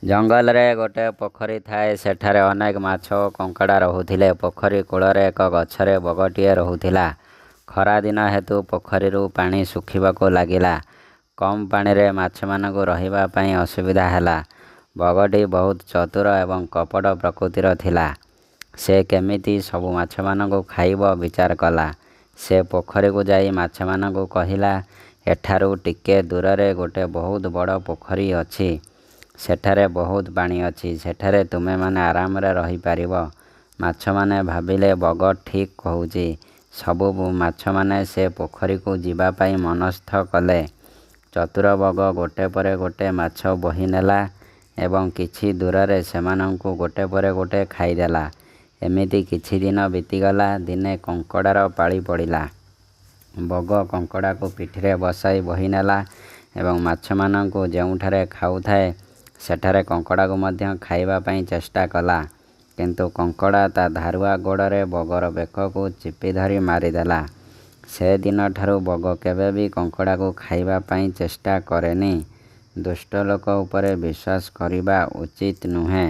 ଜଙ୍ଗଲରେ ଗୋଟିଏ ପୋଖରୀ ଥାଏ। ସେଠାରେ ଅନେକ ମାଛ ଓ କଙ୍କଡ଼ା ରହୁଥିଲେ। ପୋଖରୀ କୂଳରେ ଏକ ଗଛରେ ବଗଟିଏ ରହୁଥିଲା। ଖରାଦିନ ହେତୁ ପୋଖରୀରୁ ପାଣି ଶୁଖିବାକୁ ଲାଗିଲା। କମ୍ ପାଣିରେ ମାଛମାନଙ୍କୁ ରହିବା ପାଇଁ ଅସୁବିଧା ହେଲା। ବଗଟି ବହୁତ ଚତୁର ଏବଂ କପଟ ପ୍ରକୃତିର ଥିଲା। ସେ କେମିତି ସବୁ ମାଛମାନଙ୍କୁ ଖାଇବ ବିଚାର କଲା। ସେ ପୋଖରୀକୁ ଯାଇ ମାଛମାନଙ୍କୁ କହିଲା, ଏଠାରୁ ଟିକେ ଦୂରରେ ଗୋଟିଏ ବହୁତ ବଡ଼ ପୋଖରୀ ଅଛି। ସେଠାରେ ବହୁତ ପାଣି ଅଛି। ସେଠାରେ ତୁମେମାନେ ଆରାମରେ ରହିପାରିବ। ମାଛମାନେ ଭାବିଲେ ବଗ ଠିକ୍ କହୁଛି। ସବୁ ମାଛମାନେ ସେ ପୋଖରୀକୁ ଯିବା ପାଇଁ ମନସ୍ଥ କଲେ। ଚତୁର ବଗ ଗୋଟେ ପରେ ଗୋଟେ ମାଛ ବୋହି ନେଲା ଏବଂ କିଛି ଦୂରରେ ସେମାନଙ୍କୁ ଗୋଟେ ପରେ ଗୋଟେ ଖାଇଦେଲା। ଏମିତି କିଛି ଦିନ ବିତିଗଲା। ଦିନେ କଙ୍କଡ଼ାର ପାଳି ପଡ଼ିଲା। ବଗ କଙ୍କଡ଼ାକୁ ପିଠିରେ ବସାଇ ବୋହି ନେଲା ଏବଂ ମାଛମାନଙ୍କୁ ଯେଉଁଠାରେ ଖାଉଥାଏ ସେଠାରେ କଙ୍କଡ଼ାକୁ ମଧ୍ୟ ଖାଇବା ପାଇଁ ଚେଷ୍ଟା କଲା। କିନ୍ତୁ କଙ୍କଡ଼ା ତା ଧାରୁଆ ଗୋଡ଼ରେ ବଗର ବେକକୁ ଚିପି ଧରି ମାରିଦେଲା। ସେଦିନଠାରୁ ବଗ କେବେ ବି କଙ୍କଡ଼ାକୁ ଖାଇବା ପାଇଁ ଚେଷ୍ଟା କରେନି। ଦୁଷ୍ଟ ଲୋକ ଉପରେ ବିଶ୍ୱାସ କରିବା ଉଚିତ ନୁହେଁ।